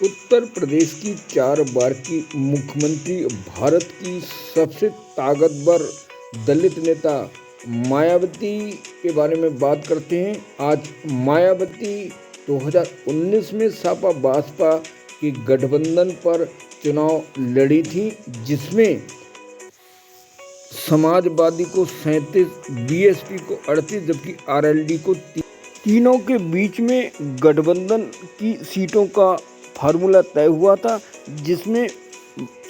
उत्तर प्रदेश की 4 बार की मुख्यमंत्री, भारत की सबसे ताकतवर दलित नेता मायावती के बारे में बात करते हैं। आज मायावती 2019 में सपा बसपा के गठबंधन पर चुनाव लड़ी थी, जिसमें समाजवादी को 37, बीएसपी को 38 जबकि आरएलडी को 3। तीनों के बीच में गठबंधन की सीटों का फार्मूला तय हुआ था, जिसमें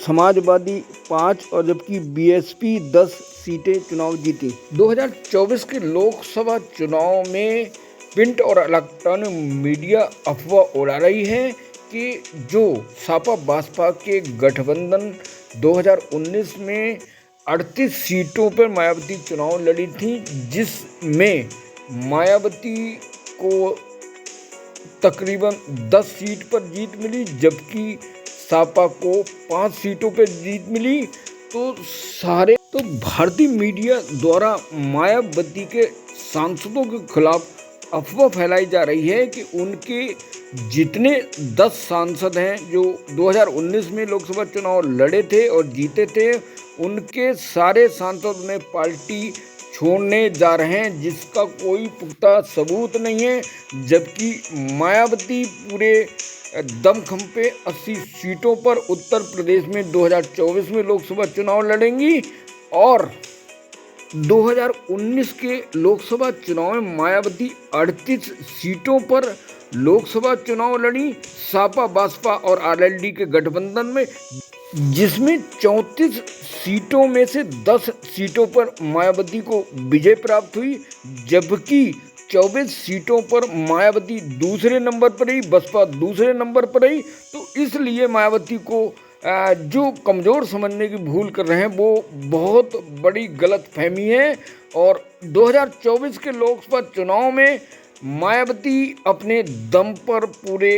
समाजवादी 5 और जबकि बीएसपी 10 सीटें चुनाव जीती। 2024 के लोकसभा चुनाव में प्रिंट और इलेक्ट्रॉनिक मीडिया अफवाह उड़ा रही है कि जो सपा बसपा के गठबंधन 2019 में 38 सीटों पर मायावती चुनाव लड़ी थी, जिसमें मायावती को तकरीबन 10 सीट पर जीत मिली, जबकि सपा को 5 सीटों पर जीत मिली। तो भारतीय मीडिया द्वारा मायावती के सांसदों के खिलाफ अफवाह फैलाई जा रही है कि उनके जितने 10 सांसद हैं जो 2019 में लोकसभा चुनाव लड़े थे और जीते थे, उनके सारे सांसद उन्हें पार्टी छोड़ने जा रहे हैं, जिसका कोई पुख्ता सबूत नहीं है। जबकि मायावती पूरे दमखम पे 80 सीटों पर उत्तर प्रदेश में 2024 में लोकसभा चुनाव लड़ेंगी और 2019 के लोकसभा चुनाव में मायावती 38 सीटों पर लोकसभा चुनाव लड़ी सपा बसपा और आरएलडी के गठबंधन में, जिसमें 34 सीटों में से 10 सीटों पर मायावती को विजय प्राप्त हुई, जबकि 24 सीटों पर मायावती दूसरे नंबर पर रही, बसपा दूसरे नंबर पर रही। तो इसलिए मायावती को जो कमज़ोर समझने की भूल कर रहे हैं वो बहुत बड़ी गलतफहमी है। और 2024 के लोकसभा चुनाव में मायावती अपने दम पर पूरे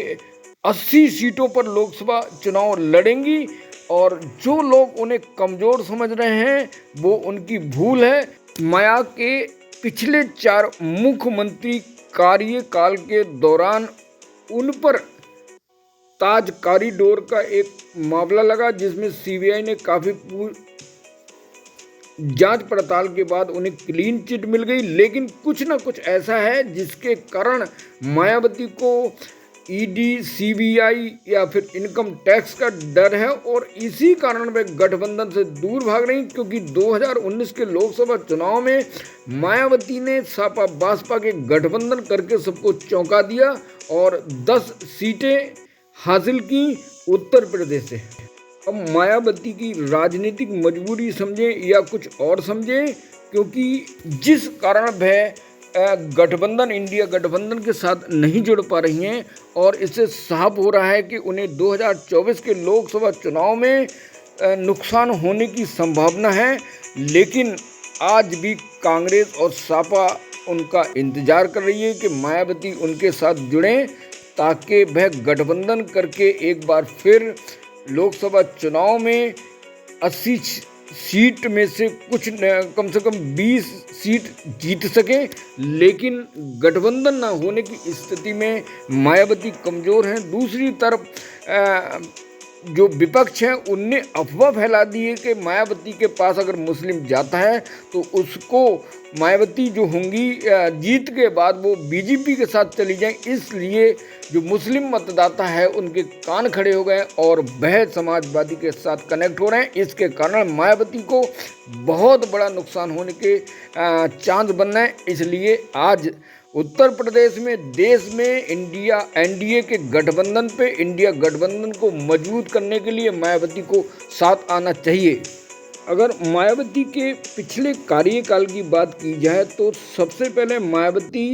80 सीटों पर लोकसभा चुनाव लड़ेंगी और जो लोग उन्हें कमज़ोर समझ रहे हैं वो उनकी भूल है। माया के पिछले 4 मुख्यमंत्री कार्यकाल के दौरान उन पर ताज कॉरिडोर का एक मामला लगा, जिसमें सीबीआई ने काफ़ी जांच पड़ताल के बाद उन्हें क्लीन चिट मिल गई। लेकिन कुछ ना कुछ ऐसा है जिसके कारण मायावती को ईडी, सीबीआई या फिर इनकम टैक्स का डर है और इसी कारण वे गठबंधन से दूर भाग रही, क्योंकि 2019 के लोकसभा चुनाव में मायावती ने सपा बसपा के गठबंधन करके सबको चौंका दिया और 10 सीटें हासिल की उत्तर प्रदेश से। अब मायावती की राजनीतिक मजबूरी समझें या कुछ और समझें, क्योंकि जिस कारण वह गठबंधन, इंडिया गठबंधन के साथ नहीं जुड़ पा रही हैं और इससे साफ हो रहा है कि उन्हें 2024 के लोकसभा चुनाव में नुकसान होने की संभावना है। लेकिन आज भी कांग्रेस और सपा उनका इंतजार कर रही है कि मायावती उनके साथ जुड़ें, ताकि वह गठबंधन करके एक बार फिर लोकसभा चुनाव में 80 सीट में से कुछ कम से कम 20 सीट जीत सकें। लेकिन गठबंधन ना होने की स्थिति में मायावती कमज़ोर हैं। दूसरी तरफ जो विपक्ष है उनने अफवाह फैला दी है कि मायावती के पास अगर मुस्लिम जाता है तो उसको मायावती जो होंगी जीत के बाद वो बीजेपी के साथ चली जाएं। इसलिए जो मुस्लिम मतदाता है उनके कान खड़े हो गए और वह समाजवादी के साथ कनेक्ट हो रहे हैं। इसके कारण मायावती को बहुत बड़ा नुकसान होने के चांस बन रहे हैं। इसलिए आज उत्तर प्रदेश में, देश में इंडिया एनडीए के गठबंधन पे, इंडिया गठबंधन को मजबूत करने के लिए मायावती को साथ आना चाहिए। अगर मायावती के पिछले कार्यकाल की बात की जाए तो सबसे पहले मायावती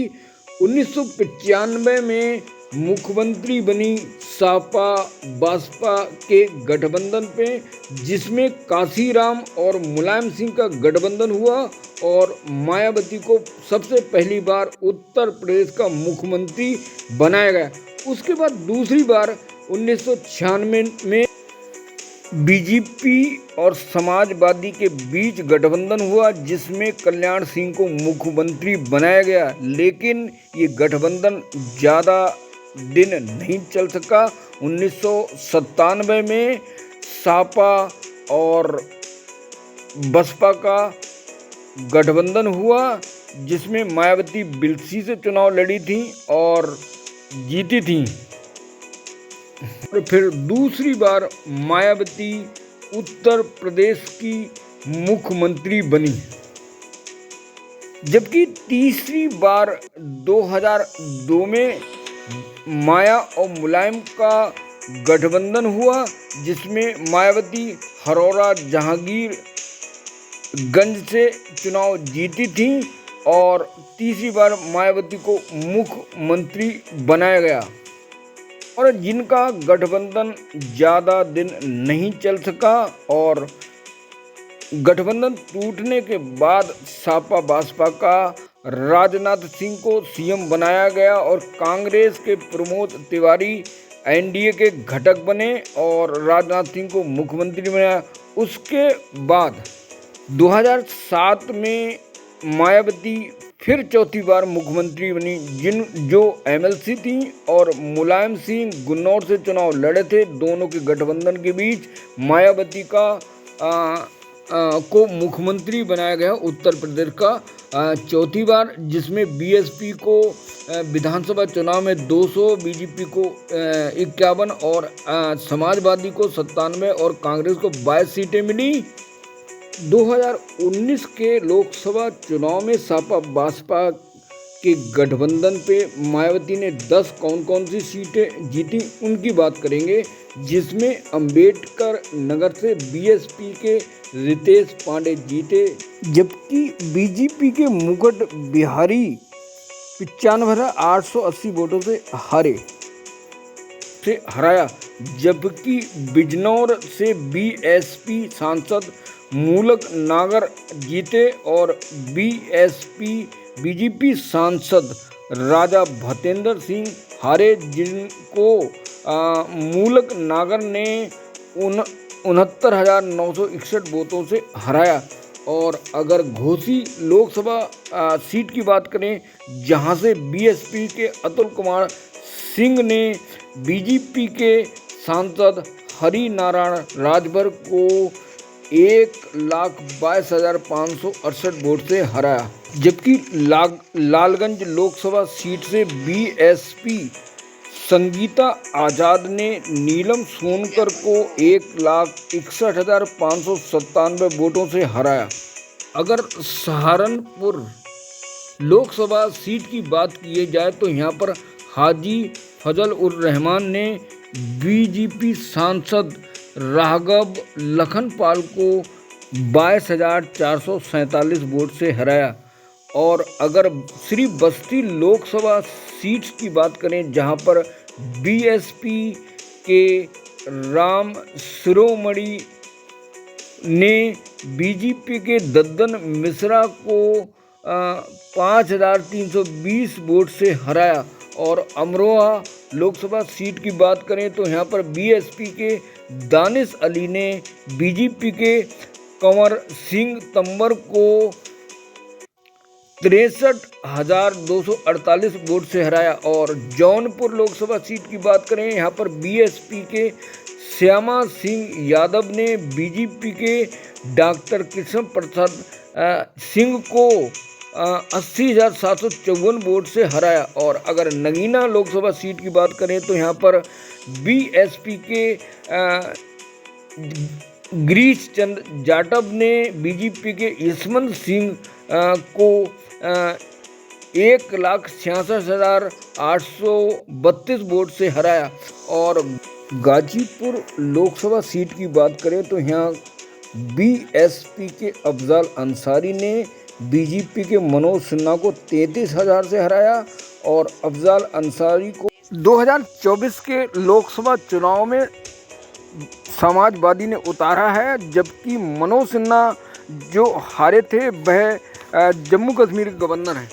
1995 में मुख्यमंत्री बनी सपा बसपा के गठबंधन पे, जिसमें काशीराम और मुलायम सिंह का गठबंधन हुआ और मायावती को सबसे पहली बार उत्तर प्रदेश का मुख्यमंत्री बनाया गया। उसके बाद दूसरी बार 1996 में बीजेपी और समाजवादी के बीच गठबंधन हुआ, जिसमें कल्याण सिंह को मुख्यमंत्री बनाया गया। लेकिन ये गठबंधन ज़्यादा दिन नहीं चल सका। 1997 में सपा और बसपा का गठबंधन हुआ, जिसमें मायावती बिलसी से चुनाव लड़ी थी और जीती थी। और फिर दूसरी बार मायावती उत्तर प्रदेश की मुख्यमंत्री बनी, जबकि तीसरी बार 2002 में माया और मुलायम का गठबंधन हुआ, जिसमें मायावती हरौरा जहांगीरगंज से चुनाव जीती थी और तीसरी बार मायावती को मुख्यमंत्री बनाया गया। और जिनका गठबंधन ज़्यादा दिन नहीं चल सका और गठबंधन टूटने के बाद सपा बसपा का राजनाथ सिंह को सीएम बनाया गया और कांग्रेस के प्रमोद तिवारी एनडीए के घटक बने और राजनाथ सिंह को मुख्यमंत्री बनाया। उसके बाद 2007 में मायावती फिर चौथी बार मुख्यमंत्री बनी, जो एमएलसी थी और मुलायम सिंह गुन्नौर से चुनाव लड़े थे। दोनों के गठबंधन के बीच मायावती को मुख्यमंत्री बनाया गया उत्तर प्रदेश का चौथी बार, जिसमें बीएसपी को विधानसभा चुनाव में 200, बीजेपी को 51 और समाजवादी को 97 और कांग्रेस को 22 सीटें मिली। 2019 के लोकसभा चुनाव में सपा बसपा के गठबंधन पे मायावती ने 10 कौन सी सीटें जीती उनकी बात करेंगे, जिसमें अंबेडकर नगर से बीएसपी के रितेश पांडे जीते, जबकि बीजेपी के मुकुट बिहारी 95,880 वोटों से हराया, जबकि बिजनौर से बीएसपी सांसद मूलक नागर जीते और बीजेपी सांसद राजा भतेंद्र सिंह हारे, जिनको मूलक नागर ने 69,961 वोटों से हराया। और अगर घोसी लोकसभा सीट की बात करें, जहां से बीएसपी के अतुल कुमार सिंह ने बीजेपी के सांसद हरि नारायण राजभर को 1,22,568 वोट से हराया, जबकि लालगंज लोकसभा सीट से बीएसपी संगीता आज़ाद ने नीलम सोनकर को 1,61,597 वोटों से हराया। अगर सहारनपुर लोकसभा सीट की बात की जाए तो यहाँ पर हाजी फजल उर रहमान ने बीजेपी सांसद राघव लखनपाल को 22,447 वोट से हराया। और अगर श्री बस्ती लोकसभा सीट्स की बात करें, जहां पर बीएसपी के राम शिरोमणि ने बीजेपी के दद्दन मिश्रा को 5,320 वोट से हराया। और अमरोहा लोकसभा सीट की बात करें तो यहाँ पर बीएसपी के दानिश अली ने बीजेपी के कंवर सिंह तंवर को 63,248 वोट से हराया। और जौनपुर लोकसभा सीट की बात करें, यहाँ पर बीएसपी के श्यामा सिंह यादव ने बीजेपी के डॉक्टर कृष्ण प्रसाद सिंह को 80,754 वोट से हराया। और अगर नगीना लोकसभा सीट की बात करें तो यहाँ पर बीएसपी के गिरीश चंद जाटव ने बीजेपी के यशवंत सिंह को 1,66,832 वोट से हराया। और गाजीपुर लोकसभा सीट की बात करें तो यहाँ बीएसपी के अफजल अंसारी ने बीजेपी के मनोज सिन्हा को 33,000 से हराया। और अफजल अंसारी को 2024 के लोकसभा चुनाव में समाजवादी ने उतारा है, जबकि मनोज सिन्हा जो हारे थे वह जम्मू कश्मीर के गवर्नर हैं।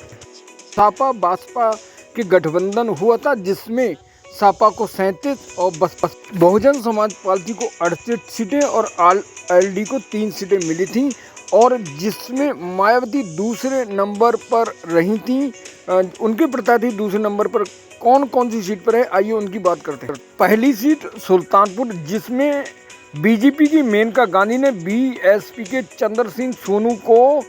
सपा बसपा के गठबंधन हुआ था, जिसमें सपा को 37 और बहुजन समाज पार्टी को 68 सीटें और एलडी को 3 सीटें मिली थी। और जिसमें मायावती दूसरे नंबर पर रही थी। उनके प्रत्याशी दूसरे नंबर पर कौन कौन सी सीट पर है, आइए उनकी बात करते हैं। पहली सीट सुल्तानपुर, जिसमें बीजेपी की मेनका गांधी ने बीएसपी के चंद्र सिंह सोनू को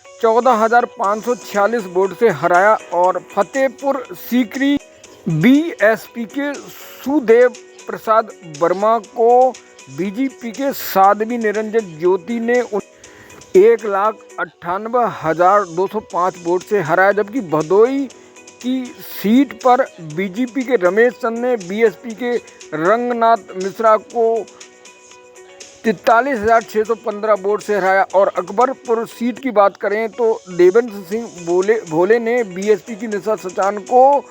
14,546 वोट से हराया। और फतेहपुर सीकरी बीएसपी के सुदेव प्रसाद वर्मा को बीजेपी के साध्वी निरंजन ज्योति ने 1,98,205 वोट से हराया। जबकि भदोई की सीट पर बीजेपी के रमेश चंद ने बीएसपी के रंगनाथ मिश्रा को 43,615 वोट से हराया। और अकबरपुर सीट की बात करें तो देवेंद्र सिंह भोले ने बीएसपी की निशा सचान को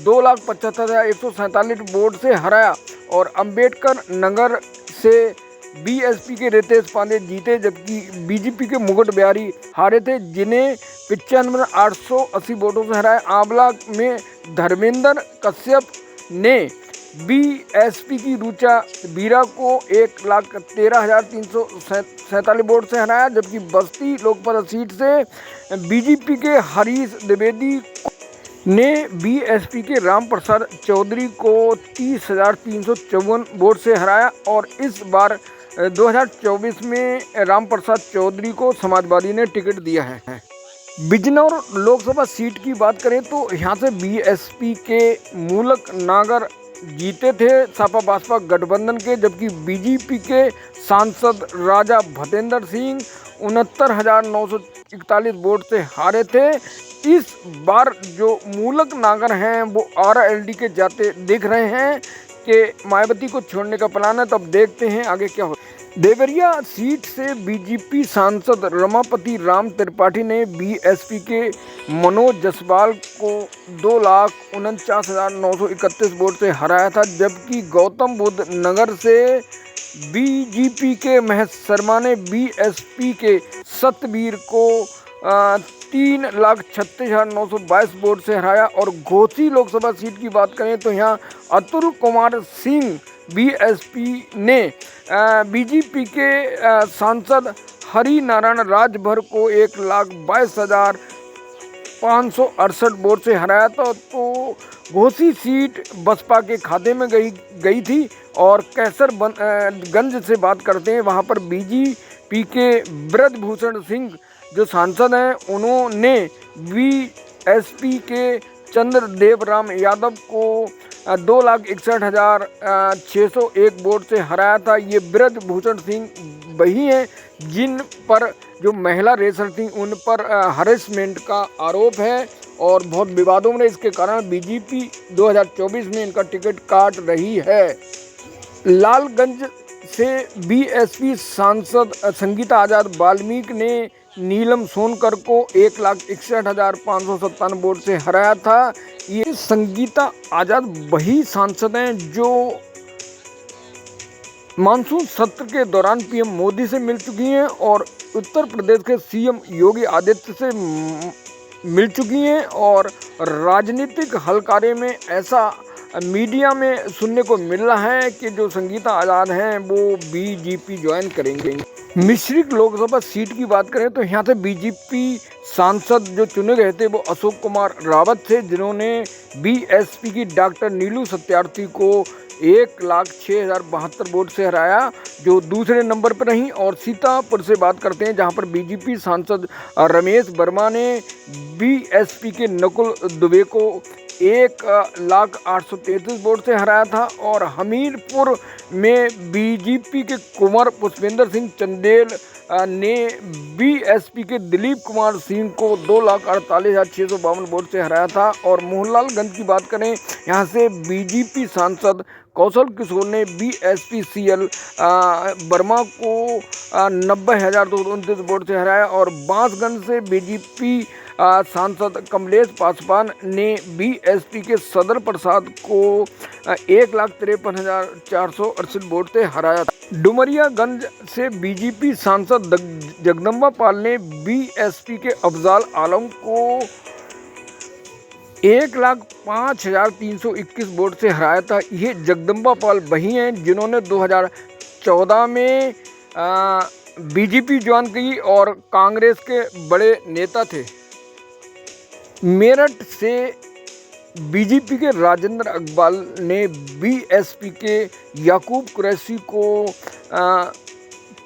2,75,147 वोट से हराया। और अंबेडकर नगर से बीएसपी के रितेश पांडे जीते, जबकि बीजेपी के मुकुट बिहारी हारे थे, जिन्हें 95,880 वोटों से हराया। आंवला में धर्मेंद्र कश्यप ने बीएसपी की रुचा बीरा को 1,13,347 वोट से हराया। जबकि बस्ती लोकसभा सीट से बीजेपी के हरीश द्विवेदी ने बीएसपी के राम प्रसाद चौधरी को 30,354 वोट से हराया। और इस बार 2024 में राम प्रसाद चौधरी को समाजवादी ने टिकट दिया है। बिजनौर लोकसभा सीट की बात करें तो यहाँ से बीएसपी के मूलक नागर जीते थे सपा बसपा गठबंधन के, जबकि बीजेपी के सांसद राजा भतेंद्र सिंह 69,941 वोट से हारे थे। इस बार जो मूलक नागर हैं वो आरएलडी के जाते दिख रहे हैं कि मायावती को छोड़ने का प्लान है। तब देखते हैं आगे क्या हो। देवरिया सीट से बीजेपी सांसद रमापति राम त्रिपाठी ने बीएसपी के मनोज जायसवाल को 2,49,931 वोट से हराया था। जबकि गौतम बुद्ध नगर से बीजेपी के महेश शर्मा ने बीएसपी के सतबीर को 3,36,922 वोट से हराया। और घोसी लोकसभा सीट की बात करें तो यहाँ अतुल कुमार सिंह बीएसपी ने बीजेपी के सांसद हरि नारायण राजभर को 1,22,568 वोट से हराया था। तो घोसी सीट बसपा के खाते में गई थी। और कैसरगंज से बात करते हैं, वहाँ पर बीजेपी के ब्रजभूषण सिंह जो सांसद हैं, उन्होंने बीएसपी के चंद्रदेव राम यादव को 2,61,601 वोट से हराया था। ये ब्रजभूषण सिंह वही हैं जिन पर जो महिला रेसर थी उन पर हरेसमेंट का आरोप है और बहुत विवादों में, इसके कारण बीजेपी 2024 में इनका टिकट काट रही है। लालगंज से बीएसपी सांसद संगीता आज़ाद वाल्मीकि ने नीलम सोनकर को 1,61,557 वोट से हराया था। ये संगीता आज़ाद वही सांसद हैं जो मानसून सत्र के दौरान पीएम मोदी से मिल चुकी हैं और उत्तर प्रदेश के सीएम योगी आदित्य से मिल चुकी हैं। और राजनीतिक हलकारे में ऐसा मीडिया में सुनने को मिल रहा है कि जो संगीता आज़ाद हैं वो बीजेपी ज्वाइन करेंगे। मिश्रिक लोकसभा सीट की बात करें तो यहाँ से बीजेपी सांसद जो चुने गए थे वो अशोक कुमार रावत थे, जिन्होंने बीएसपी की डॉक्टर नीलू सत्यार्थी को 1,06,072 वोट से हराया, जो दूसरे नंबर पर रहीं। और सीतापुर से बात करते हैं, जहां पर बीजेपी सांसद रमेश वर्मा ने बीएसपी के नकुल दुबे को 1,08,33 वोट से हराया था। और हमीरपुर में बीजेपी के कुंवर पुष्पेंद्र सिंह चंदेल ने बीएसपी के दिलीप कुमार सिंह को 2,48,652 वोट से हराया था। और मोहनलालगंज की बात करें, यहाँ से बीजेपी सांसद कौशल किशोर ने बीएसपी सीएल वर्मा को 90,229 वोट से हराया। और बांसगंज से बीजेपी सांसद कमलेश पासवान ने बीएसपी के सदर प्रसाद को 1,53,468 वोट से हराया था। डुमरियागंज से बीजेपी सांसद जगदम्बा पाल ने बीएसपी के अफजाल आलम को 1,05,321 वोट से हराया था। ये जगदम्बा पाल वही हैं जिन्होंने 2014 में बीजेपी ज्वाइन की और कांग्रेस के बड़े नेता थे। मेरठ से बीजेपी के राजेंद्र अग्रवाल ने बीएसपी के याकूब कुरैशी को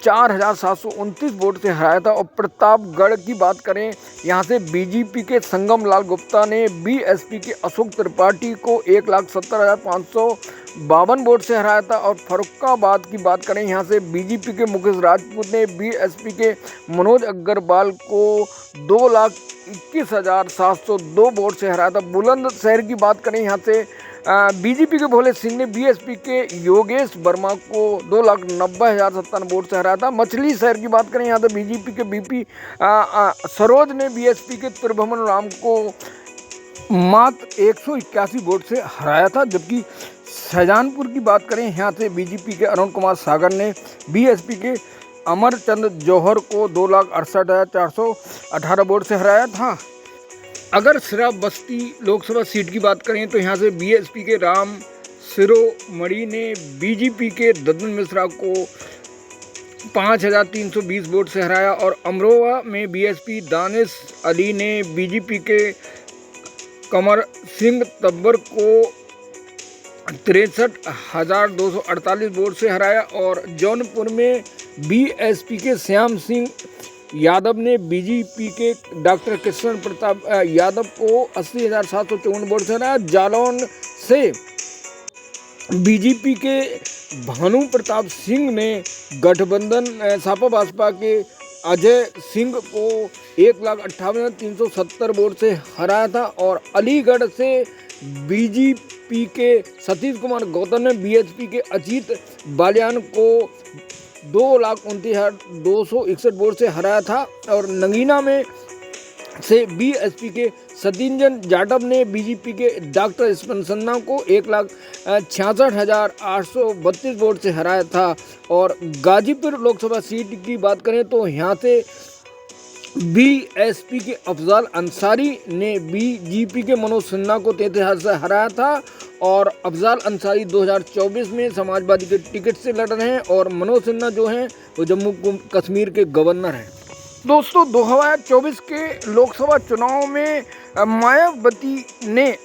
4,729 वोट से हराया था। और प्रतापगढ़ की बात करें, यहाँ से बीजेपी के संगम लाल गुप्ता ने बीएसपी के अशोक त्रिपाठी को 1,70,552 वोट से हराया था। और फर्रुखाबाद की बात करें, यहाँ से बीजेपी के मुकेश राजपूत ने बीएसपी के मनोज अग्रवाल को 2,21,702 वोट से हराया था। बुलंदशहर की बात करें, यहाँ से बीजेपी के भोले सिंह ने बीएसपी के योगेश वर्मा को 2,90,057 वोट से हराया था। मछली शहर की बात करें, यहाँ से बीजेपी के बीपी सरोज ने बीएसपी के त्रिभुवन राम को मात्र 181 वोट से हराया था। जबकि शाहजहांपुर की बात करें, यहाँ से बीजेपी के अरुण कुमार सागर ने बीएसपी के अमरचंद जौहर को 2,68,418 वोट से हराया था। अगर श्रावस्ती लोकसभा सीट की बात करें, तो यहाँ से बीएसपी के राम शिरोमणि ने बीजेपी के ददन मिश्रा को 5,320 वोट से हराया। और अमरोहा में बीएसपी दानिश अली ने बीजेपी के कमर सिंह तब्बर को 63,248 वोट से हराया। और जौनपुर में बीएसपी के श्याम सिंह यादव ने बीजेपी के डॉक्टर कृष्ण प्रताप यादव को 80,754 वोट से हराया। जालौन से बीजेपी के भानु प्रताप सिंह ने गठबंधन सपा बसपा के अजय सिंह को 1,58,370 वोट से हराया था। और अलीगढ़ से बीजेपी के सतीश कुमार गौतम ने बीएसपी के अजीत बालियान को 2,29,261 वोट से हराया था। और नगीना में से बीएसपी के सतींजन जाटव ने बीजेपी के डॉक्टर स्पंसन्ना को 1,66,832 वोट से हराया था। और गाजीपुर लोकसभा सीट की बात करें, तो यहाँ से बीएसपी के अफजाल अंसारी ने बीजेपी के मनोज सिन्हा को 33,000 से हराया था। और अफजाल अंसारी 2024 में समाजवादी के टिकट से लड़ रहे हैं। और मनोज सिन्हा जो हैं वो जम्मू कश्मीर के गवर्नर हैं। दोस्तों, 2024 के लोकसभा चुनाव में मायावती ने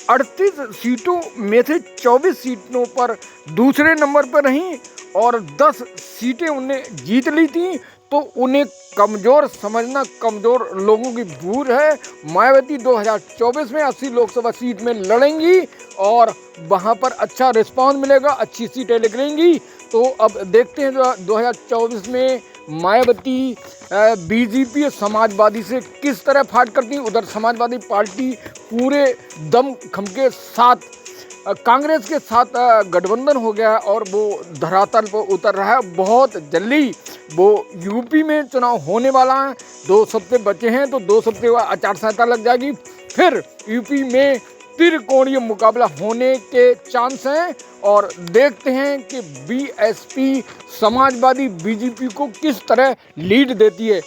38 सीटों में से 24 सीटों पर दूसरे नंबर पर रहीं और 10 सीटें उन्हें जीत ली थी। तो उन्हें कमज़ोर समझना कमज़ोर लोगों की भूल है। मायावती 2024 में 80 लोकसभा सीट में लड़ेंगी और वहां पर अच्छा रिस्पांस मिलेगा, अच्छी सीटें निकलेंगी। तो अब देखते हैं 2024 में मायावती बीजेपी और समाजवादी से किस तरह फाइट करती है। उधर समाजवादी पार्टी पूरे दम खम के साथ कांग्रेस के साथ गठबंधन हो गया और वो धरातल पर उतर रहा है। बहुत जल्दी वो यूपी में चुनाव होने वाला है। 2 हफ्ते बचे हैं, तो 2 हफ्ते बाद आचार संहिता लग जाएगी। फिर यूपी में त्रिकोणीय मुकाबला होने के चांस हैं। और देखते हैं कि बीएसपी समाजवादी बीजेपी को किस तरह लीड देती है।